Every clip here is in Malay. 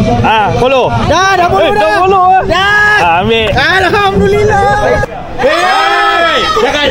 Follow. Dah follow dah. Dah follow ah. Dah. Ambil. Alhamdulillah. Jangan.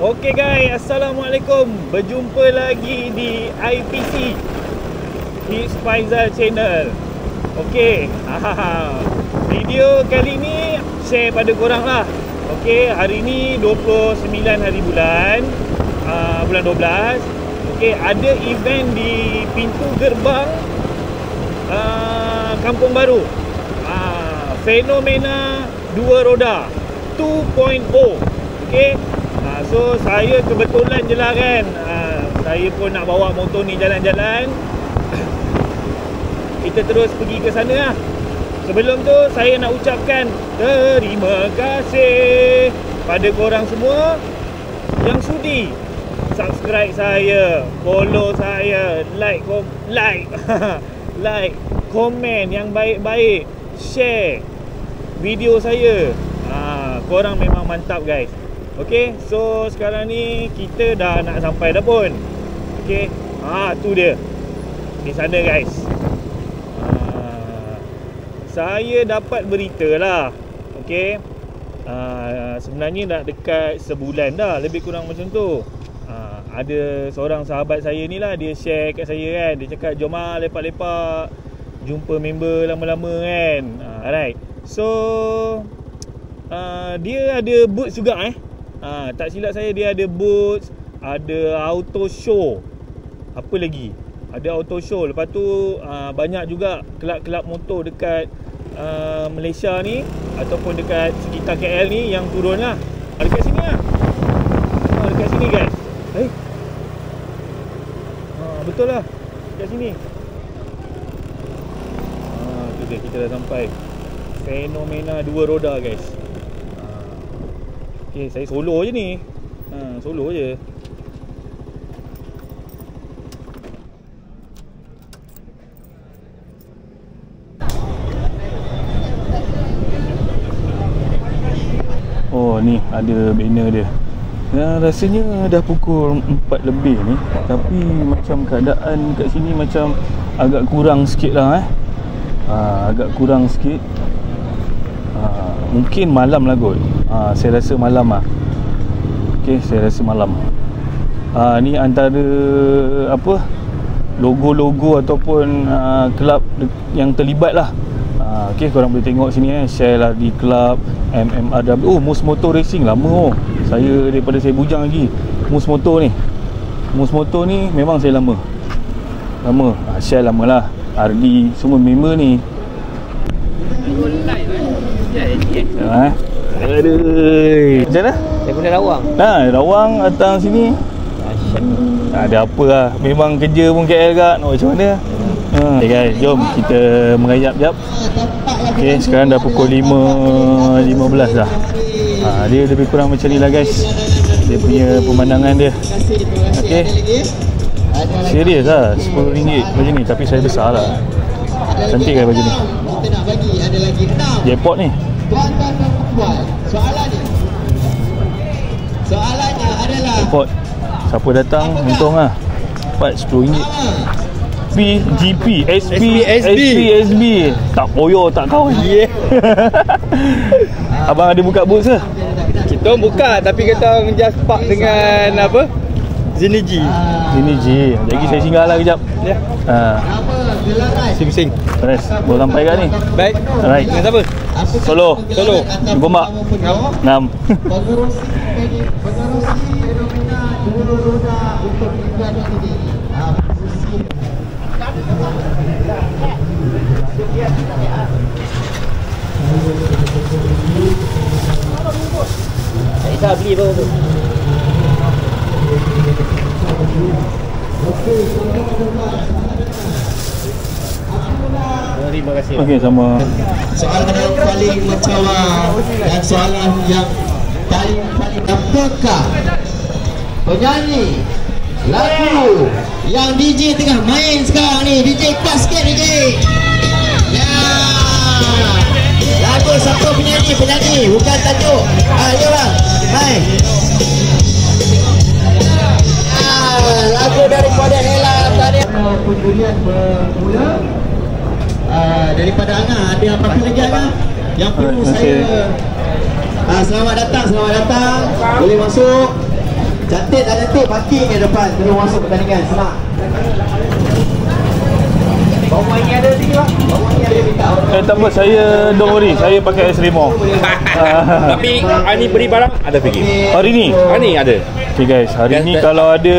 Okay guys, Assalamualaikum. Berjumpa lagi di IPC Hits Faizal Channel. Okay, video kali ni share pada korang lah. Okay, hari ni 29 hari bulan 12. Okay, ada event di pintu gerbang Kampung Baru, Fenomena Dua Roda 2.0. Okay, so saya kebetulan je lah kan, saya pun nak bawa motor ni jalan-jalan. Kita terus pergi ke sana lah. Sebelum tu saya nak ucapkan terima kasih pada korang semua yang sudi subscribe saya, follow saya, like like, komen yang baik-baik, share video saya. Korang memang mantap guys. Okay, so sekarang ni kita dah nak sampai dah pun. Okay, tu dia di sana guys. Saya dapat berita lah. Okay, sebenarnya dah dekat sebulan dah, lebih kurang macam tu. Ada seorang sahabat saya ni lah, dia share kat saya kan. Dia cakap jom lah lepak-lepak, jumpa member lama-lama kan. Alright, so dia ada boots juga tak silap saya, dia ada boots, ada auto show, apa lagi, ada auto show. Lepas tu banyak juga kelab-kelab motor dekat Malaysia ni ataupun dekat sekitar KL ni yang turun lah. Dekat sini lah, dekat sini guys. Betul lah, dekat sini. Tu dia, kita dah sampai Fenomena Dua Roda guys. Okay, saya solo je ni. Solo je. Oh, ni ada banner dia. Rasanya dah pukul 4 lebih ni, tapi macam keadaan kat sini macam agak kurang sikit lah agak kurang sikit. Mungkin malam lah kot. Saya rasa malam lah. Okay, saya rasa malam. Ni antara apa, logo-logo ataupun kelab yang terlibat lah. Okay, korang boleh tengok sini share lah di kelab MMRW. Mus Motor Racing, lama saya daripada saya bujang lagi. Mus Motor ni, Mus Motor ni memang saya lama share lama lah. Ardi semua member ni. Aduh, macam mana? Saya guna Rawang. Rawang datang sini. Ada apa lah, memang kerja pun KL kat. Macam mana? Okay guys, jom kita merayap jap. Okay, sekarang dah pukul 5.15 dah. Dia lebih kurang macam ni lah guys, dia punya pemandangan dia. Okay, serius lah, RM10 baju ni. Tapi saya besar lah, cantik kan baju ni. Jackpot ni. Soalannya adalah jackpot. Siapa datang untung lah, dapat RM10. PGP, SP, SB. Tak poyo, tak kawan. Abang ada buka boots ke? Kita buka, tapi kita just park dengan apa? Zini G. Jadi saya singgah lah kejap. Ya. Sing. Terus, baru sampai kat ni. Baik. Alright. Dengan siapa? Solo. Jumpa mak. 6. Dah beli baru tu. Terima kasih. Okey, sama. Soalan yang paling mencabar dan soalan yang paling apakah penyanyi lagu yang DJ tengah main sekarang ni? DJ kelas sikit DJ. Ya. Lagu siapa penyanyi bukan tajuk. Ayo bang, main. Lagu daripada Ella tadi. Penjulian bermula daripada Ana. Ada apa-apa lagi Ana yang perlu saya selamat datang boleh masuk. Cantik tak cantik parking ke depan, boleh masuk pertandingan. Senang. Bawah ni ada sini bang. Bawah ni ada minta. Tak apa, saya don't worry, saya pakai S5. Tapi hari ni beli barang ada free gift. Hari ni? Hari ni ada. Okay guys, hari ni kalau ada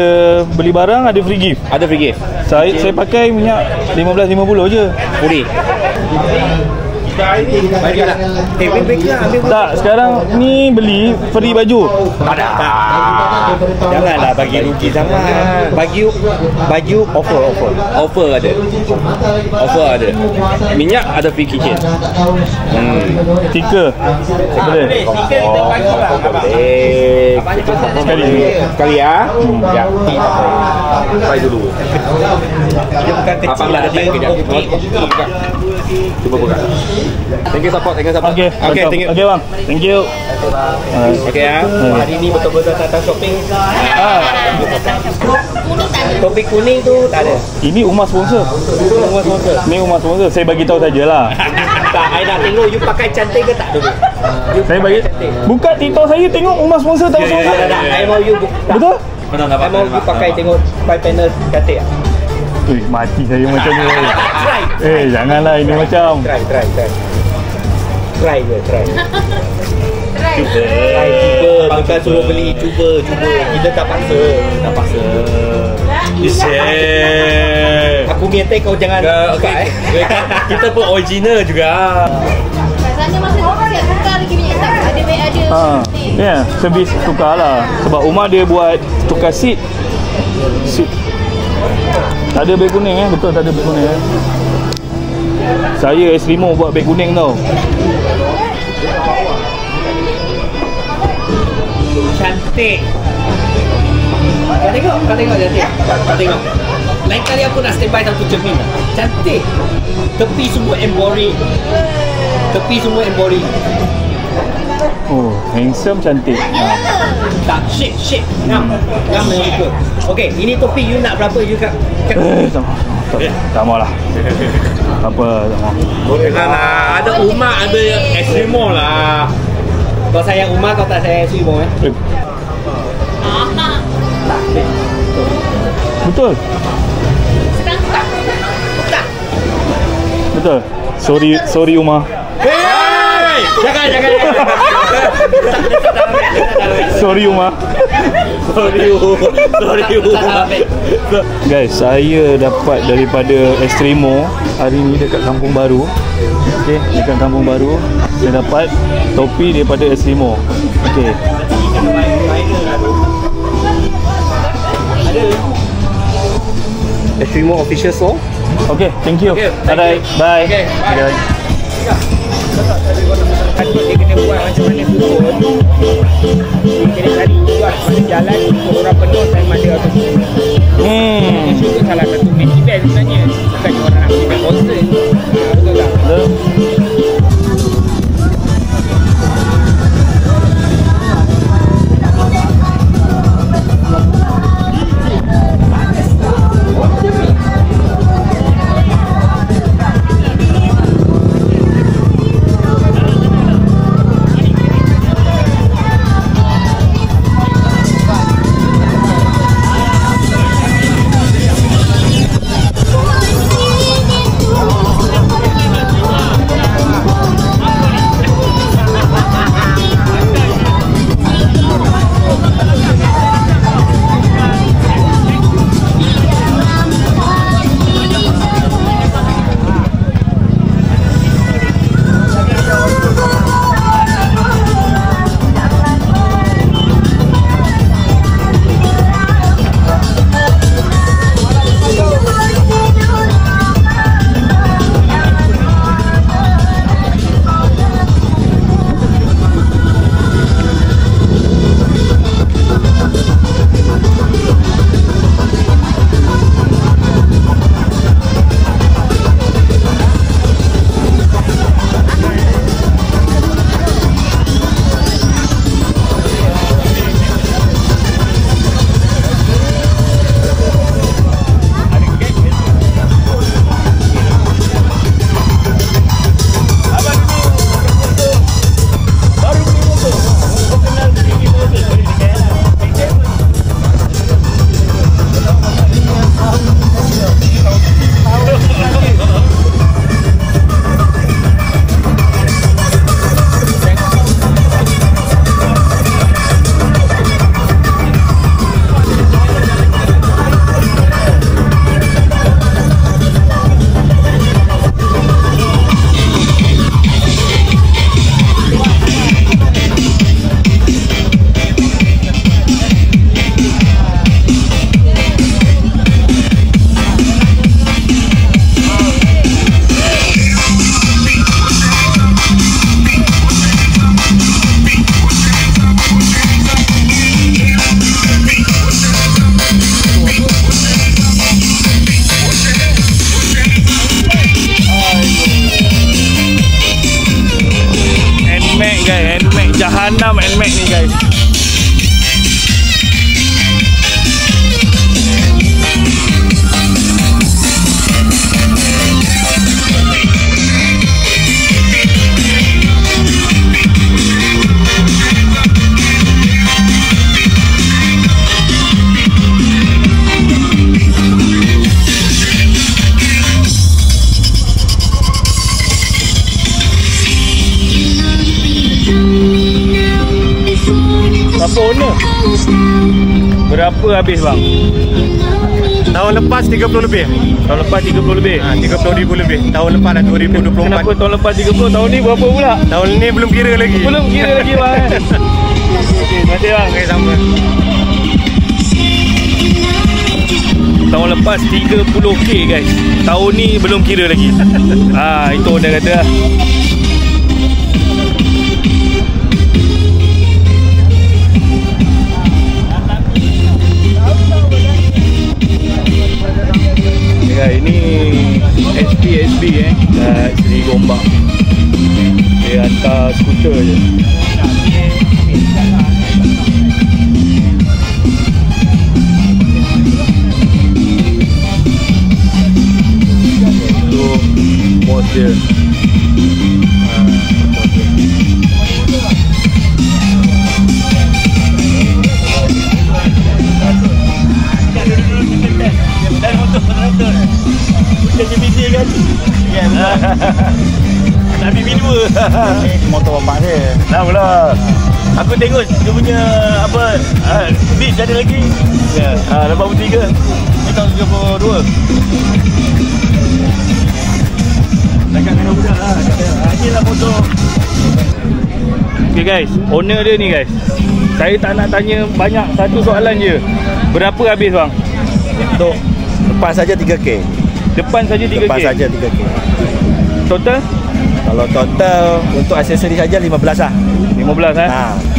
beli barang ada free gift. Ada free gift. Saya pakai minyak 15.50 je. Boleh. Baiklah. Tak, sekarang ni beli free baju. Tak ada. Janganlah bagi rugi sangat. Baju offer ada. Offer ada. Minyak ada free kitchen. Stiker. Boleh. Stiker kita bagilah. Sekali ya. Ya. Try dulu. Dia bukan kecil lah, dia buka. Cuba buka. Thank you support. Okay, thank you. Okay bang, thank you. Okay ya. Hari ni betul-betul datang shopping. Topik kuning tu tak ada. Ini Umar sponsor. Ini Umar sponsor. Saya bagi tahu sajalah. Tak, I nak tengok you pakai cantik ke tak dulu. Saya bagi. Buka TikTok saya tengok Umar sponsor tahu sponsor. I mau you betul? I mau you pakai tengok 5 panel cantik ah. Mati saya macam ni. Try. Janganlah ini macam. Try je. Cuba. Bukan suruh beli, cuba. Kita tak paksa. Aku minta kau jangan buka Kita pun original juga. Rasanya masa siap tukar lagi minyak tak? Ada. Ya, servis tukar lah. Sebab Umar dia buat tukar seat. Tak ada beg kuning betul tak ada beg kuning Saya S5 buat beg kuning tau. Cantik. Kau tengok cantik. Kau tengok. Lain kali aku nak standby satu cermin. Cantik. Tepi semua embroidery. Oh, handsome cantik. Tak, shape. Ngam dengan muka. Okey, ini topi you nak berapa you kat? Tak maulah. Apa tak mau. Boleh lah. Ada Umar, ada Esrimo lah. Kau sayang Umar, kau tak sayang Esrimo Betul. Tak. Betul. Sorry Umar. Jangan. Sorry Umar. Guys, saya dapat daripada Estremo hari ni dekat Kampung Baru. Okey, dekat Kampung Baru saya dapat topi daripada Estremo. Okey. Estremo official store. Okey, thank you. Alright, bye. Okay. Dia kena buat macam mana pun. Dia kena cari jual mana jalan orang penuh time ada autobus. Itu salah satu main event sebenarnya. Bukannya orang nak beli konser. Betul tak? Betul. Anam and Mac ni guys. Apa owner? Berapa habis bang? Tahun lepas 30 lebih. Tahun lepas 30 lebih? 30,000 lebih. Tahun lepas dah 2024. Kenapa tahun lepas 30? Tahun ni berapa pula? Tahun ni belum kira lagi. Belum kira lagi bang. Okey, terima kasih bang. Okay, sama. Tahun lepas 30k guys. Tahun ni belum kira lagi. Itu owner kata lah. Ini SB kat Seri Gombak. Dia hantar skuter je. Itu bos dia. Jadi busy kan? Ya, nak ambil video. Motor bapak dia. Dah pula. Aku tengok dia punya apa beat ada lagi. Ya, 83. Ni tahun 32. Dekat dengan budak lah. Inilah motor. Okay guys, owner dia ni guys. Saya tak nak tanya banyak, satu soalan je. Berapa habis bang? Untuk depan saja 3k. Depan saja 3k. Depan saja 3k. Total? Kalau total untuk aksesori saja 15 lah. 15 eh?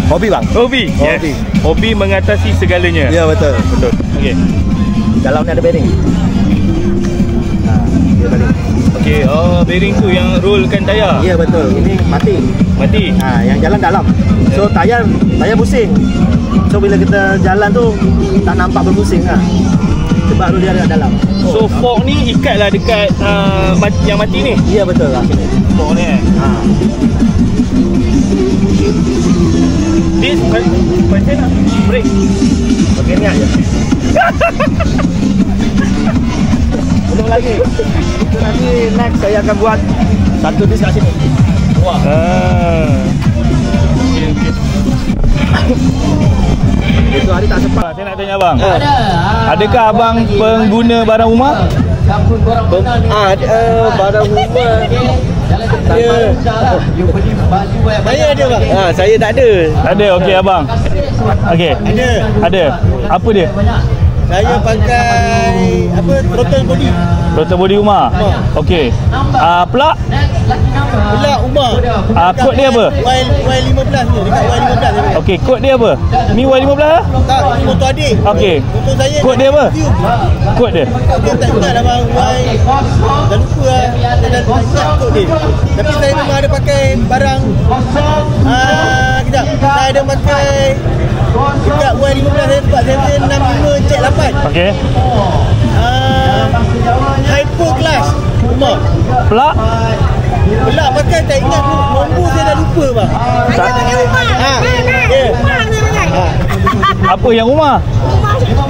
Hobi bang. Hobi. Yes. Hobi mengatasi segalanya. Ya betul. Betul. Okey. Dalam ni ada bearing. Dia bearing. Okey, bearing tu yang rollkan tayar. Ya betul. Ini mati. Yang jalan dalam. So tayar pusing. So bila kita jalan tu tak nampak berpusing lah. Sebab dia ada dalam. So fork ni ikatlah dekat yang mati ni. Ya betul lah. Fork ni This pasal nak break. Okey ni aja. Belum lagi. Itu nanti next saya akan buat satu disk kat sini. Wah. Okey. Itu hari tak sempat. Saya nak tanya abang. Adakah abang pengguna barang rumah? Barang rumah. Saya ada bang. Saya tak ada. Ada, okey abang. Okey. Ada. Apa dia? Saya pakai throttle body. Throttle body rumah. Okey. Plug? Plug rumah. Kod dia apa? Y15 ni, dekat Y15 ni. Okey, kod dia apa? Ni Y15 lah? Tak, ini motor adik. Okey. Motor saya. Kod dia apa? Kod dia? Dia tak ingat lah bang. Dah lupa lah. Saya dah ingat kod dia. Tapi saya memang ada pakai barang. Kejap. Saya ada pakai dekat Y15 saya sebab saya punya 65 cek 8. Okey. Hyper class rumah. Plug? Plug pakai tak ingat nombor saya dah lupa bang. Saya pakai rumah. Rumah saya pakai. Apa yang rumah?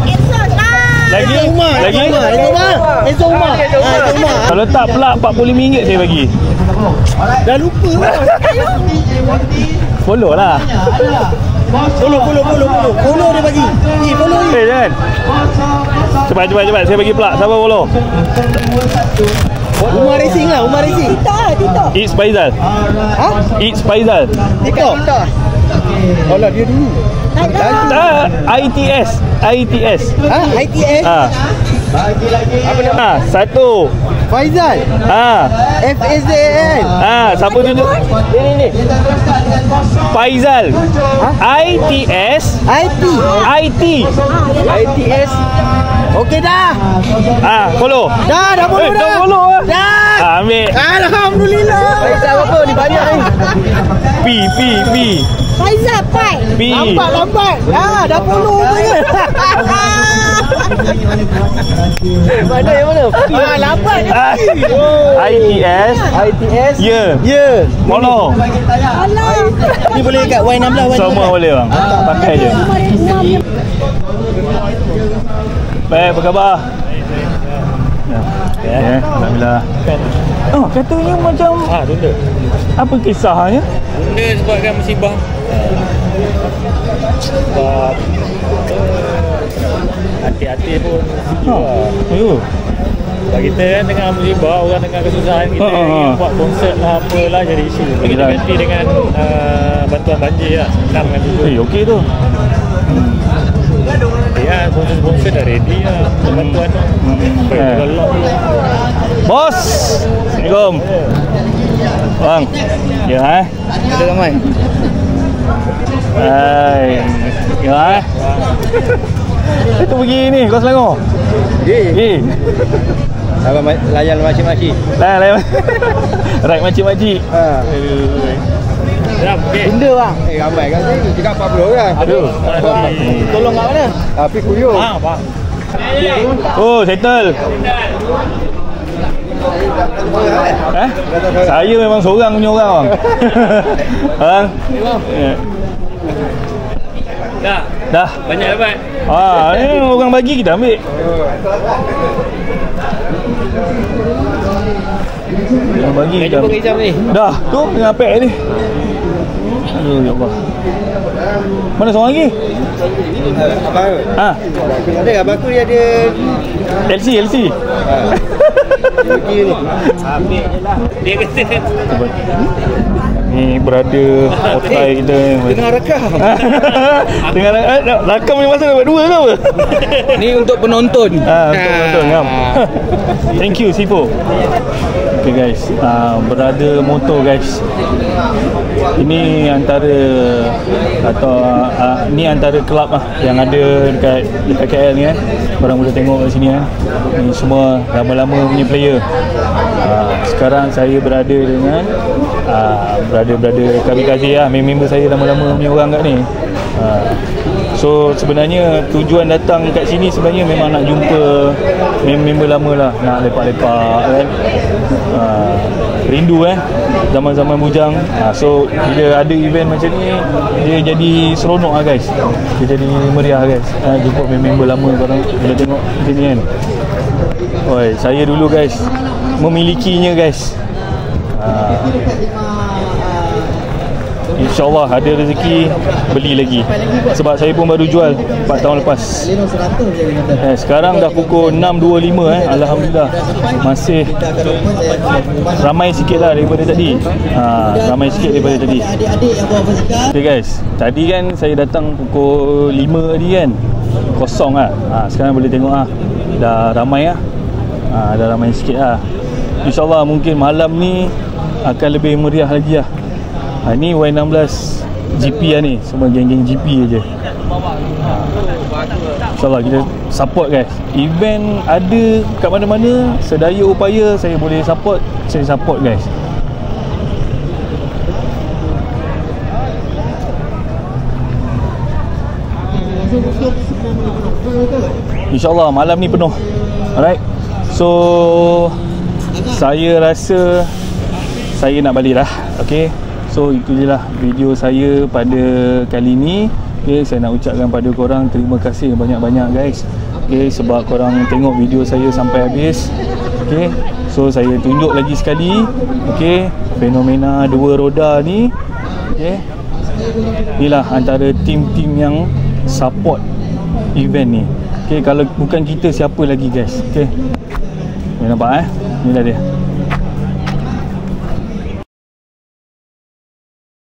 Exhaust lah. Lagi? Lagi? Exhaust rumah. Kalau tak plug RM45 saya bagi. Dah lupa bang. Follow lah. Follow dia bagi. Follow ni. Jangan. Cepat. Saya bagi plug. Siapa follow? Umar Racing lah. Tito. It's Faizal. It's Faizal. Tito. Alah dia dulu. ITS. ITS. Apa nama? Satu. Faizal. FAZAL. Siapa tunjuk? Ni. Faizal. ITS. ITS. Okey dah. Follow. Dah follow dah. Dah follow ah. Dah. Ambil. Alhamdulillah. Faizal apa ni banyak ni. P. Faizal Pai. P. Lambat. Dah follow je. Mana yang mana? Lambat je. ITS. Ya. Follow. Alah. Ni boleh kat Y16 Semua boleh bang. Pakai je. Baik, apa khabar? Ya, alhamdulillah. Oh, katanya macam Tunda. apa kisahnya? Tunda sebabkan musibah. Sebab hati-hati pun Ya. sebab kita kan dengan musibah, orang dengan kesusahan, kita ingin buat konsert lah apalah jadi isu. Kita ganti dengan bantuan banjir lah, senang kan tu. Okey tu. Ya, sponsor dah ready lah bantuan tu. Bos. Assalamualaikum. Bang. Ya Ada ramai. Hai. Ya Itu pergi ni Kau Selangor. Abang layan makcik-makcik. Layan. Right makcik-makcik. Dah, okey. Benda bang. Ramai kat sini. Cakap 40 orang. Aduh. Tolong kat mana? Tapi kuyuh. Faham. Oh, settle. Saya memang seorang punya orang bang. Bang. Dah. Banyak dapat. Ni orang bagi kita ambil. Orang bagi kita ambil. Jam ni. Dah, tu dengan pack ni. Aduh, ya Allah. Mana seorang lagi? Abang. Ada abang aku dia ada LC. pergi ni. Ambil je lah. Dia kata Ni berada otai kita Tengah rakam. Tengah rakam ni masa dapat 2 ke apa? ni untuk penonton. Untuk penonton ngam. Thank you Sipo. Okay guys, berada motor guys. Ini antara ni antara kelab yang ada dekat KL ni kan. Korang boleh tengok kat sini kan. Ni semua lama-lama punya player. Sekarang saya berada dengan brother Kamikaze lah, member saya lama-lama punya orang kat ni. So sebenarnya tujuan datang kat sini sebenarnya memang nak jumpa member lama lah, nak lepak-lepak kan. Rindu zaman-zaman bujang. So bila ada event macam ni, dia jadi seronok lah guys. Dia jadi meriah guys. Jumpa member lama, korang boleh tengok macam ni kan. Oi, saya dulu guys memilikinya guys. InsyaAllah ada rezeki beli lagi. Sebab saya pun baru jual 4 tahun lepas. Sekarang dah pukul 6.25 Alhamdulillah. Masih ramai sikit lah daripada tadi. Ramai sikit daripada tadi. Okay guys, tadi kan saya datang pukul 5 tadi kan, kosong lah. Sekarang boleh tengok lah, dah ramai lah. Dah ramai sikit lah. InsyaAllah mungkin malam ni akan lebih meriah lagi lah. Ni Y16 GP lah ni. Semua geng-geng GP je. InsyaAllah kita support guys. Event ada kat mana-mana, sedaya upaya saya boleh support, saya support guys. InsyaAllah malam ni penuh. Alright. So saya rasa saya nak balik dah. Okay. So itu je lah video saya pada kali ni. Okay, saya nak ucapkan pada korang terima kasih banyak-banyak guys. Okay, sebab korang tengok video saya sampai habis. Okay, so saya tunjuk lagi sekali. Okay, fenomena dua roda ni. Okay, inilah antara tim-tim yang support event ni. Okay, kalau bukan kita siapa lagi guys. Okay, nampak inilah dia.